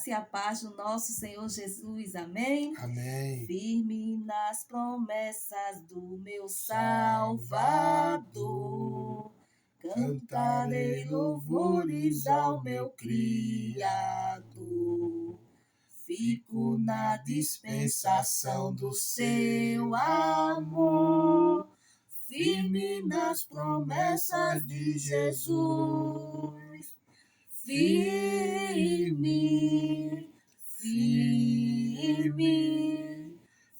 E a paz do nosso Senhor Jesus, amém? Amém. Firme nas promessas do meu Salvador, cantarei louvores ao meu Criador. Fico na dispensação do seu amor, firme nas promessas de Jesus. Firme, firme,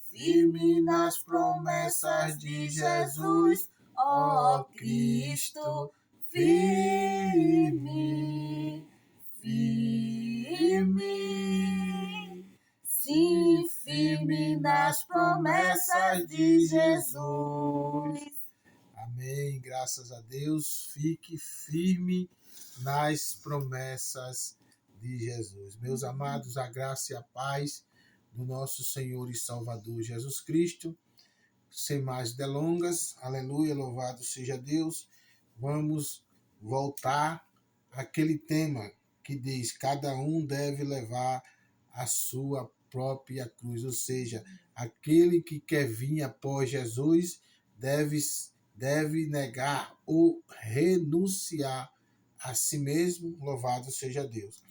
firme nas promessas de Jesus, ó Cristo. Firme, firme, sim, firme nas promessas de Jesus. Amém. Graças a Deus. Fique firme nas promessas de Jesus. Meus amados, a graça e a paz do nosso Senhor e Salvador Jesus Cristo. Sem mais delongas, aleluia, louvado seja Deus. Vamos voltar àquele tema que diz: cada um deve levar a sua própria cruz, ou seja, aquele que quer vir após Jesus deve negar ou renunciar a si mesmo, louvado seja Deus.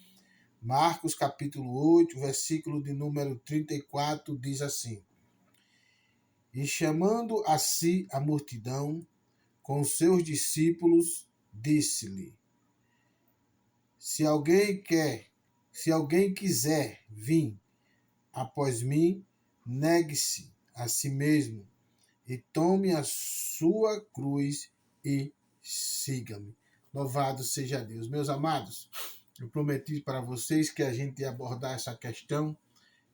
Marcos capítulo 8, versículo de número 34, diz assim: E chamando a si a multidão, com seus discípulos, disse-lhe: Se alguém quiser vir após mim, negue-se a si mesmo e tome a sua cruz e siga-me. Louvado seja Deus. Meus amados, eu prometi para vocês que a gente ia abordar essa questão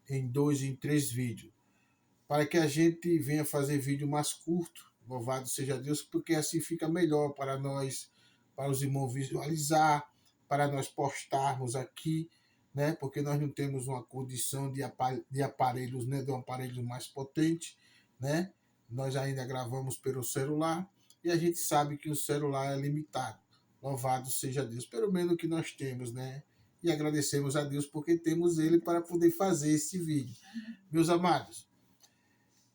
em 2 e 3 vídeos, para que a gente venha fazer vídeo mais curto. Louvado seja Deus, porque assim fica melhor para nós, para os irmãos visualizar, para nós postarmos aqui, né? Porque nós não temos uma condição de aparelhos, né? De um aparelho mais potente, né? Nós ainda gravamos pelo celular e a gente sabe que o celular é limitado. Louvado seja Deus, pelo menos que nós temos, né? E agradecemos a Deus porque temos ele para poder fazer esse vídeo. Meus amados,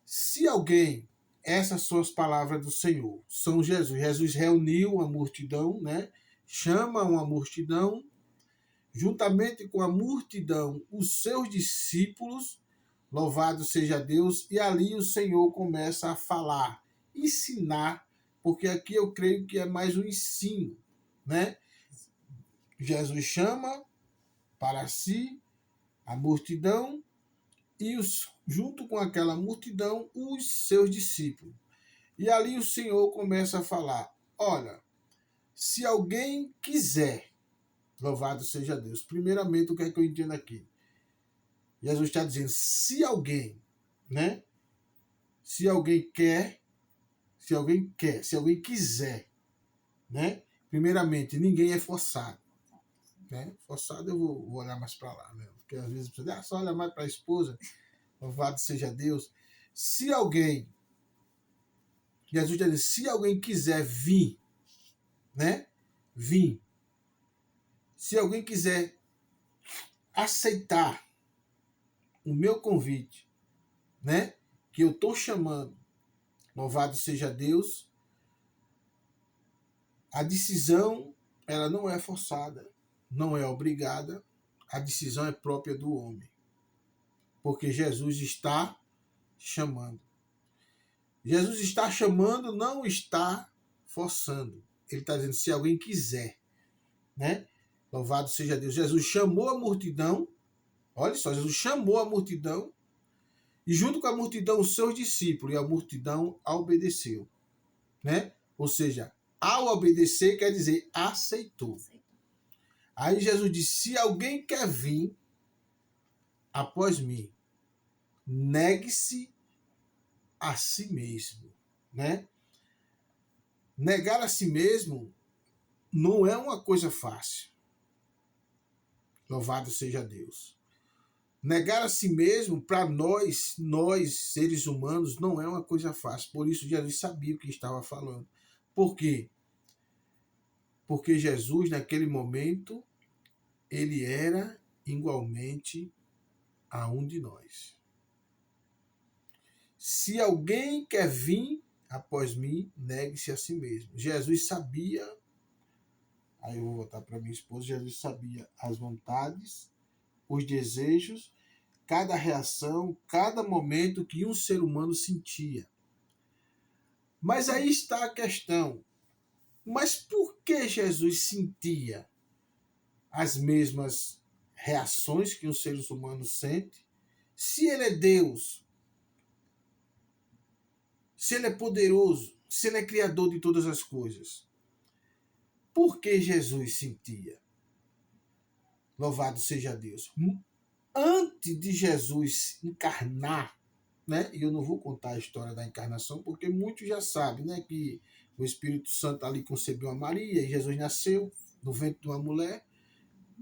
se alguém, essas são as palavras do Senhor, São Jesus. Jesus reuniu a multidão, né? Chama uma multidão, juntamente com a multidão, os seus discípulos, louvado seja Deus, e ali o Senhor começa a falar, ensinar, porque aqui eu creio que é mais um ensino, né? Jesus chama para si a multidão e junto com aquela multidão, os seus discípulos. E ali o Senhor começa a falar: olha, se alguém quiser, louvado seja Deus. Primeiramente, o que é que eu entendo aqui? Jesus está dizendo, se alguém, né? Se alguém quiser, né? Primeiramente, ninguém é forçado, né? Forçado eu vou olhar mais para lá, né? Porque às vezes você só olha mais para a esposa, louvado seja Deus. Se alguém, Jesus está dizendo, se alguém quiser vir, né? Vir. Se alguém quiser aceitar o meu convite, né? Que eu estou chamando, louvado seja Deus, a decisão, ela não é forçada, não é obrigada, a decisão é própria do homem. Porque Jesus está chamando. Jesus está chamando, não está forçando. Ele está dizendo, se alguém quiser, né? Louvado seja Deus. Jesus chamou a multidão, olha só, Jesus chamou a multidão, e junto com a multidão, os seus discípulos, e a multidão obedeceu, né? Ou seja, ao obedecer quer dizer aceitou. Aí Jesus disse, se alguém quer vir após mim, negue-se a si mesmo, né? Negar a si mesmo não é uma coisa fácil. Louvado seja Deus. Negar a si mesmo, para nós seres humanos, não é uma coisa fácil. Por isso Jesus sabia o que estava falando. Por quê? Porque Jesus, naquele momento, ele era igualmente a um de nós. Se alguém quer vir após mim, negue-se a si mesmo. Jesus sabia, aí eu vou voltar para minha esposa, Jesus sabia as vontades, os desejos, cada reação, cada momento que um ser humano sentia. Mas aí está a questão. Mas por que Jesus sentia as mesmas reações que os seres humanos sentem? Se ele é Deus, se ele é poderoso, se ele é criador de todas as coisas, por que Jesus sentia? Louvado seja Deus. Antes de Jesus encarnar, né? E eu não vou contar a história da encarnação, porque muitos já sabem, né? Que o Espírito Santo ali concebeu a Maria e Jesus nasceu no ventre de uma mulher.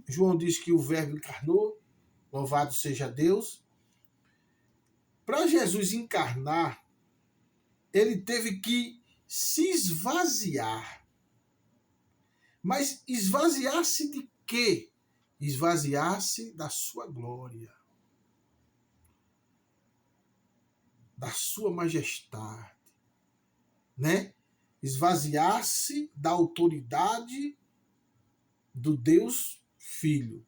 João diz que o Verbo encarnou, louvado seja Deus. Para Jesus encarnar, ele teve que se esvaziar. Mas esvaziar-se de quê? Esvaziar-se da sua glória, da sua majestade, né? Esvaziar-se da autoridade do Deus Filho,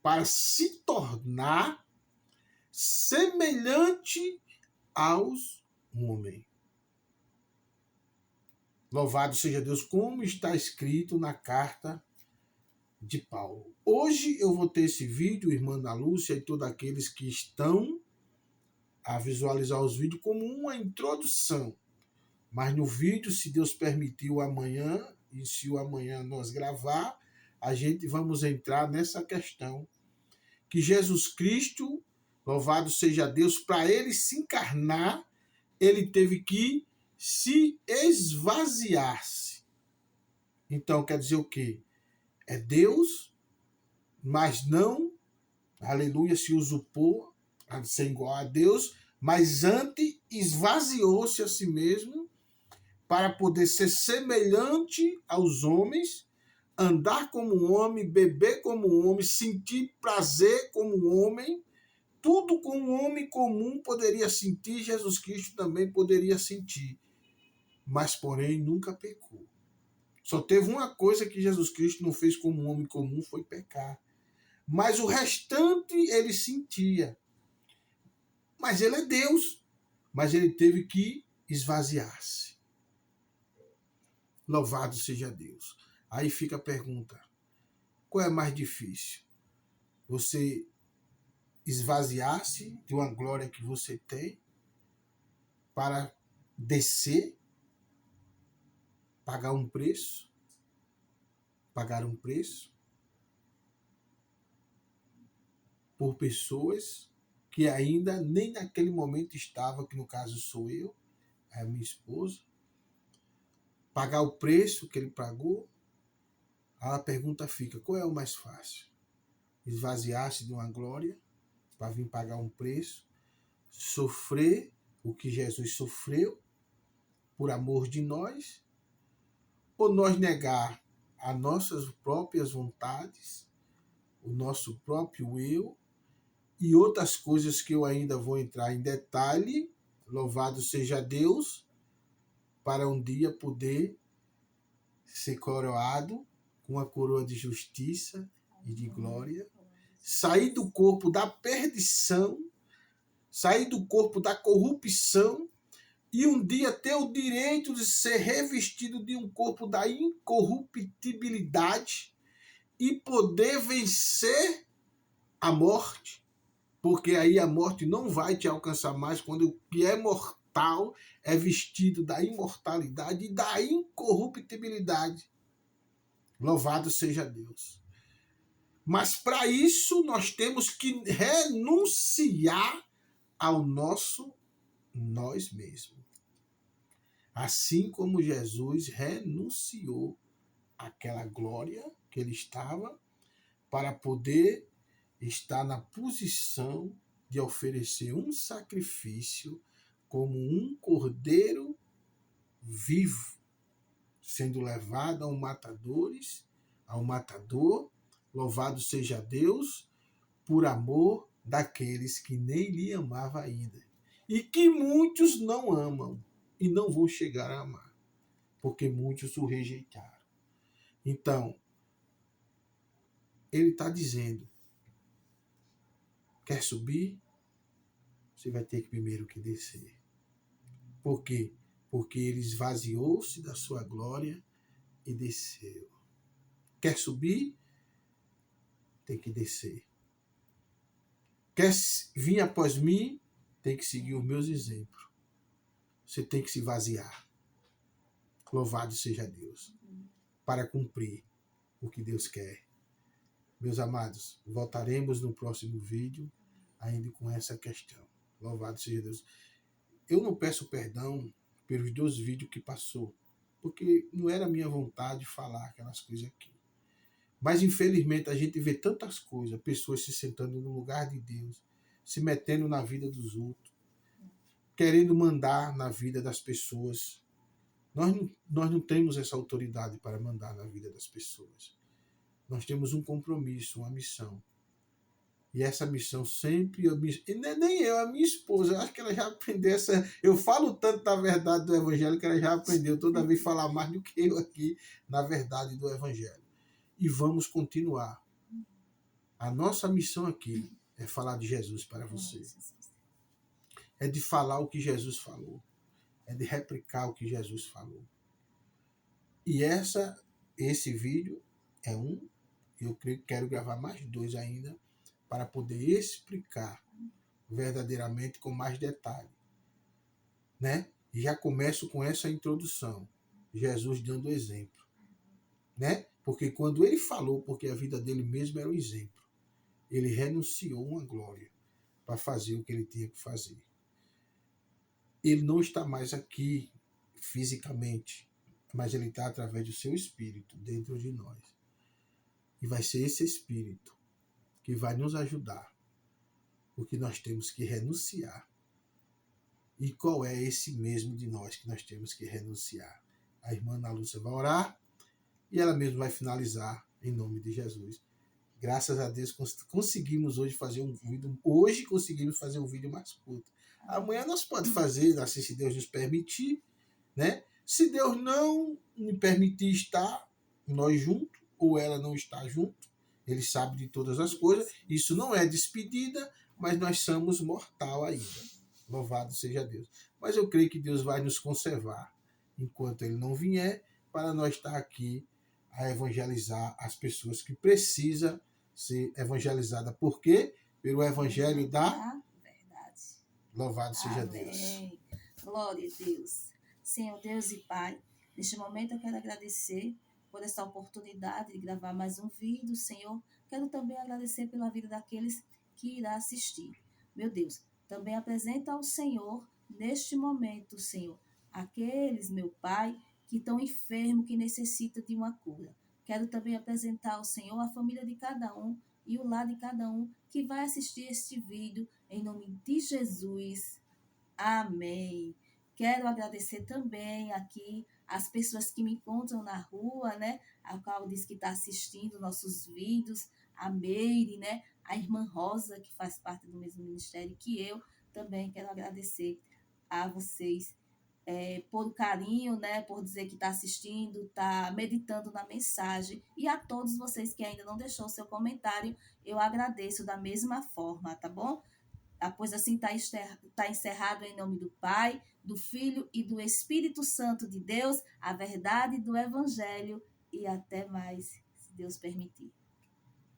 para se tornar semelhante aos homens. Louvado seja Deus, como está escrito na carta de Paulo. Hoje eu vou ter esse vídeo, irmã Ana Lúcia e todos aqueles que estão a visualizar os vídeos como uma introdução. Mas no vídeo, se Deus permitiu amanhã, e se o amanhã nós gravar, a gente vamos entrar nessa questão que Jesus Cristo, louvado seja Deus, para ele se encarnar, ele teve que se esvaziar-se. Então quer dizer o quê? É Deus, mas não, aleluia, se usurpou a ser igual a Deus, mas antes esvaziou-se a si mesmo para poder ser semelhante aos homens, andar como um homem, beber como um homem, sentir prazer como um homem, tudo como um homem comum poderia sentir, Jesus Cristo também poderia sentir, mas porém nunca pecou. Só teve uma coisa que Jesus Cristo não fez como um homem comum, foi pecar. Mas o restante ele sentia. Mas ele é Deus. Mas ele teve que esvaziar-se. Louvado seja Deus. Aí fica a pergunta: qual é mais difícil? Você esvaziar-se de uma glória que você tem para descer, pagar um preço por pessoas que ainda nem naquele momento estava, que no caso sou eu, é a minha esposa, pagar o preço que ele pagou? A pergunta fica: qual é o mais fácil? Esvaziar-se de uma glória para vir pagar um preço, sofrer o que Jesus sofreu por amor de nós, ou nós negar as nossas próprias vontades, o nosso próprio eu e outras coisas que eu ainda vou entrar em detalhe, louvado seja Deus, para um dia poder ser coroado com a coroa de justiça e de glória, sair do corpo da perdição, sair do corpo da corrupção e um dia ter o direito de ser revestido de um corpo da incorruptibilidade e poder vencer a morte, porque aí a morte não vai te alcançar mais quando o que é mortal é vestido da imortalidade e da incorruptibilidade. Louvado seja Deus. Mas para isso nós temos que renunciar ao nosso nós mesmos. Assim como Jesus renunciou àquela glória que ele estava para poder estar na posição de oferecer um sacrifício como um cordeiro vivo, sendo levado ao matador, Louvado seja Deus por amor daqueles que nem lhe amava ainda. E que muitos não amam e não vão chegar a amar, porque muitos o rejeitaram. Então, ele está dizendo, quer subir? Você vai ter que primeiro que descer. Por quê? Porque ele esvaziou-se da sua glória e desceu. Quer subir? Tem que descer. Quer vir após mim? Tem que seguir os meus exemplos. Você tem que se vaziar. Louvado seja Deus. Para cumprir o que Deus quer. Meus amados, voltaremos no próximo vídeo ainda com essa questão. Louvado seja Deus. Eu não peço perdão pelos 2 vídeos que passou, porque não era minha vontade falar aquelas coisas aqui. Mas infelizmente a gente vê tantas coisas, pessoas se sentando no lugar de Deus, se metendo na vida dos outros, querendo mandar na vida das pessoas. Nós não temos essa autoridade para mandar na vida das pessoas. Nós temos um compromisso, uma missão. E essa missão sempre, nem eu, a minha esposa, acho que ela já aprendeu essa. Eu falo tanto da verdade do Evangelho que ela já aprendeu toda vez falar mais do que eu aqui na verdade do Evangelho. E vamos continuar. A nossa missão aqui é falar de Jesus para você. É de falar o que Jesus falou. É de replicar o que Jesus falou. E esse vídeo é um. Eu quero gravar mais 2 ainda para poder explicar verdadeiramente com mais detalhe, né? E já começo com essa introdução, Jesus dando exemplo, né? Porque quando ele falou, porque a vida dele mesmo era um exemplo, ele renunciou uma glória para fazer o que ele tinha que fazer. Ele não está mais aqui fisicamente, mas ele está através do seu Espírito dentro de nós. E vai ser esse Espírito que vai nos ajudar, porque nós temos que renunciar. E qual é esse mesmo de nós que nós temos que renunciar? A irmã Ana Lúcia vai orar e ela mesma vai finalizar em nome de Jesus. Graças a Deus conseguimos hoje fazer um vídeo. Hoje conseguimos fazer um vídeo mais curto. Amanhã nós podemos fazer, assim, se Deus nos permitir, né? Se Deus não me permitir estar nós juntos, ou ela não está junto, ele sabe de todas as coisas. Isso não é despedida, mas nós somos mortal ainda. Louvado seja Deus. Mas eu creio que Deus vai nos conservar enquanto ele não vier, para nós estar aqui a evangelizar as pessoas que precisam ser evangelizadas. Por quê? Pelo evangelho da verdade. Louvado seja Amém. Deus. Glória a Deus. Senhor Deus e Pai, neste momento eu quero agradecer por essa oportunidade de gravar mais um vídeo, Senhor. Quero também agradecer pela vida daqueles que irá assistir. Meu Deus, também apresenta ao Senhor, neste momento, Senhor, aqueles, meu Pai, que estão enfermos, que necessitam de uma cura. Quero também apresentar ao Senhor a família de cada um e o lar de cada um que vai assistir este vídeo, em nome de Jesus. Amém. Quero agradecer também aqui as pessoas que me encontram na rua, né? A qual diz que está assistindo nossos vídeos, a Meire, né? A irmã Rosa, que faz parte do mesmo ministério que eu. Também quero agradecer a vocês por o carinho, né? Por dizer que está assistindo, está meditando na mensagem. E a todos vocês que ainda não deixou seu comentário, eu agradeço da mesma forma, tá bom? Pois assim está encerrado em nome do Pai, do Filho e do Espírito Santo de Deus, a verdade do Evangelho, e até mais, se Deus permitir.